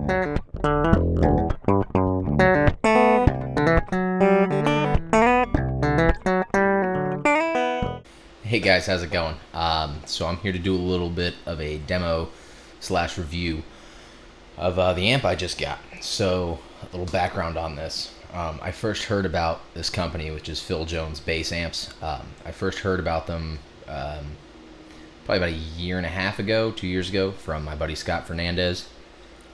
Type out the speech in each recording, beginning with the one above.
Hey guys, how's it going? So I'm here to do a little bit of a demo slash review of the amp I just got. So a little background on this. I first heard about this company, which is Phil Jones Bass Amps. I first heard about them probably about a year and a half ago, 2 years ago, from my buddy Scott Fernandez.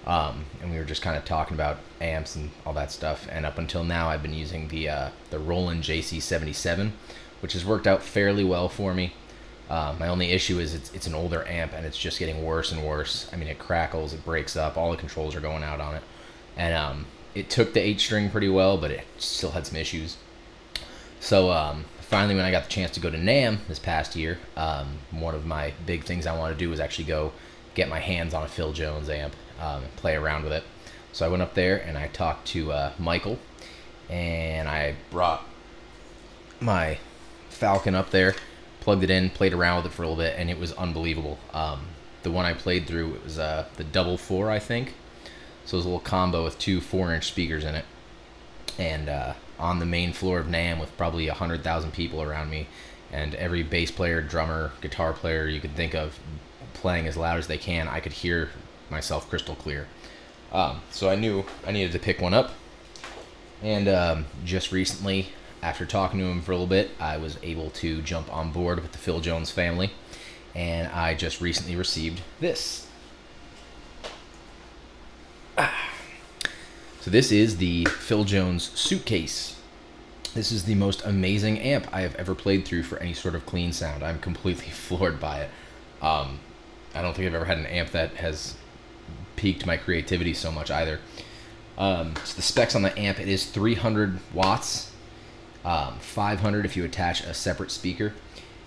And we were just kind of talking about amps and all that stuff. And up until now, I've been using the Roland JC77, which has worked out fairly well for me. My only issue is it's an older amp and it's just getting worse and worse. I mean, it crackles, it breaks up, all the controls are going out on it. And it took the 8-string pretty well, but it still had some issues. So finally, when I got the chance to go to NAMM this past year, one of my big things I wanted to do was actually go get my hands on a Phil Jones amp and play around with it. So I went up there and I talked to Michael, and I brought my Falcon up there, plugged it in, played around with it for a little bit, and it was unbelievable. The one I played through, it was the double 4, I think. So it was a little combo with two 4-inch speakers in it. And on the main floor of NAMM with probably 100,000 people around me, and every bass player, drummer, guitar player you could think of playing as loud as they can, I could hear myself crystal clear. So I knew I needed to pick one up. And just recently, after talking to him for a little bit, I was able to jump on board with the Phil Jones family, and I just recently received this. So this is the Phil Jones Suitcase. This is the most amazing amp I have ever played through for any sort of clean sound. I'm completely floored by it. I don't think I've ever had an amp that has piqued my creativity so much either. So the specs on the amp, it is 300 watts. 500 if you attach a separate speaker,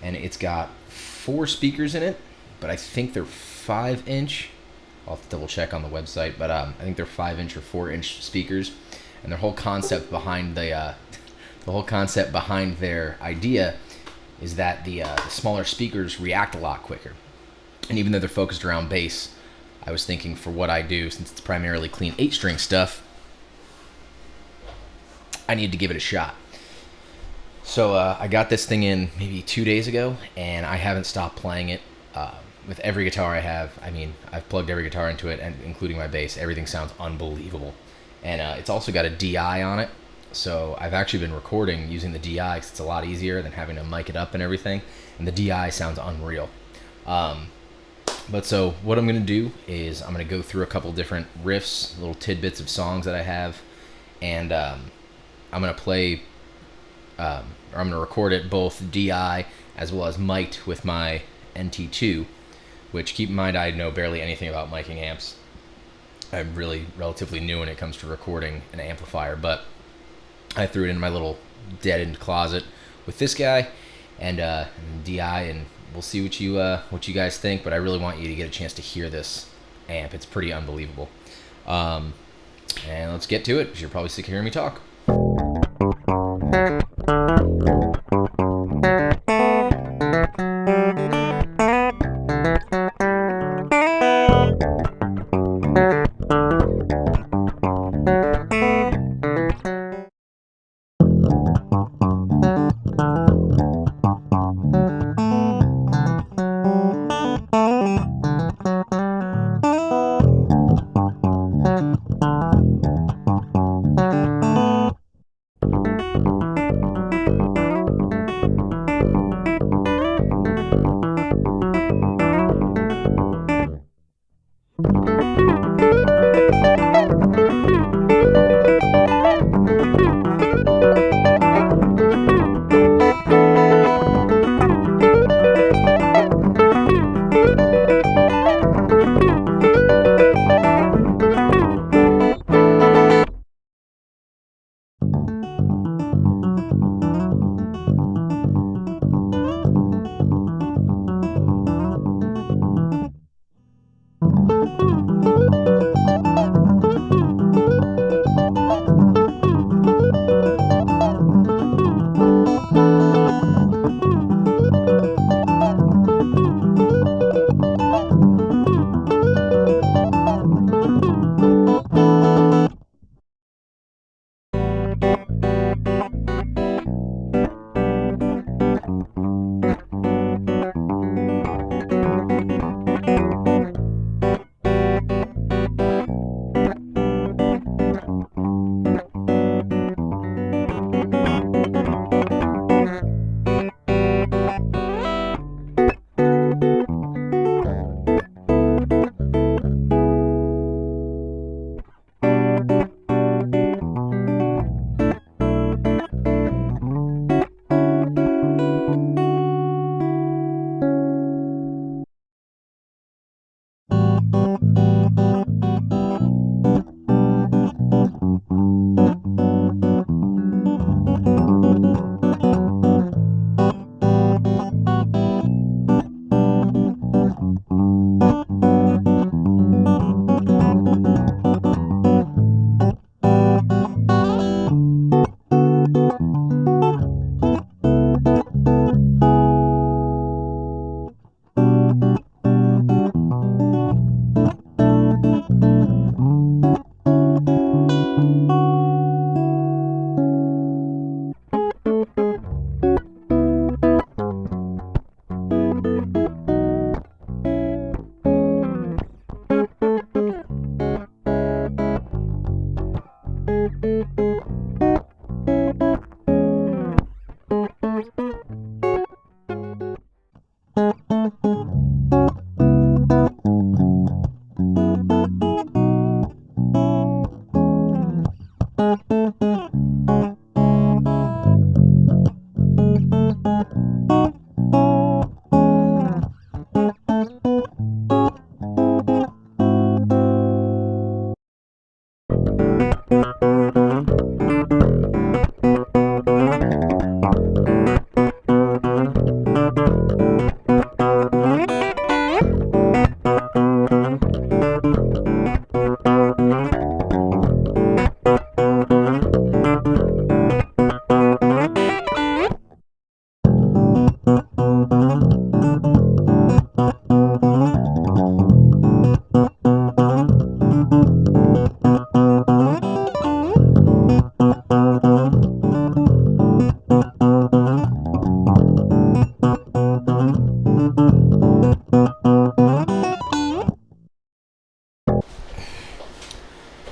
and it's got 4 speakers in it, but I think they're 5-inch. I'll have to double check on the website, but I think they're 5-inch or 4-inch speakers, and their whole concept behind the whole concept behind their idea is that the smaller speakers react a lot quicker. And even though they're focused around bass, I was thinking for what I do, since it's primarily clean 8-string stuff, I need to give it a shot. So I got this thing in maybe 2 days ago, and I haven't stopped playing it. With every guitar I have, I mean, I've plugged every guitar into it, and including my bass. Everything sounds unbelievable. And it's also got a DI on it, so I've actually been recording using the DI because it's a lot easier than having to mic it up and everything, and the DI sounds unreal. But so what I'm going to do is I'm going to go through a couple different riffs, little tidbits of songs that I have, and I'm going to play... or I'm going to record it both DI as well as mic'd with my NT2, which, keep in mind, I know barely anything about miking amps. I'm really relatively new when it comes to recording an amplifier, but I threw it in my little dead-end closet with this guy and DI, and we'll see what you guys think, but I really want you to get a chance to hear this amp. It's pretty unbelievable. And let's get to it, because you're probably sick of hearing me talk.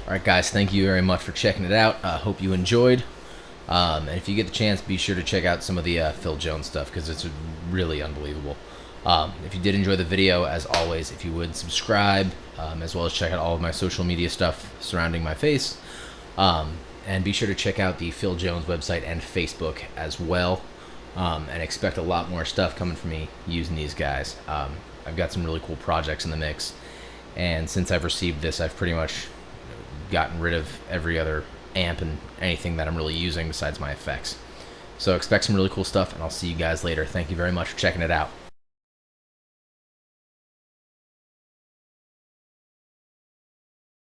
Alright guys, thank you very much for checking it out. Hope you enjoyed. And if you get the chance, be sure to check out some of the Phil Jones stuff, because it's really unbelievable. If you did enjoy the video, as always, if you would subscribe, as well as check out all of my social media stuff surrounding my face. And be sure to check out the Phil Jones website and Facebook as well. And expect a lot more stuff coming from me using these guys. I've got some really cool projects in the mix. And since I've received this, I've pretty much gotten rid of every other amp and anything that I'm really using besides my effects. So expect some really cool stuff, and I'll see you guys later. Thank you very much for checking it out.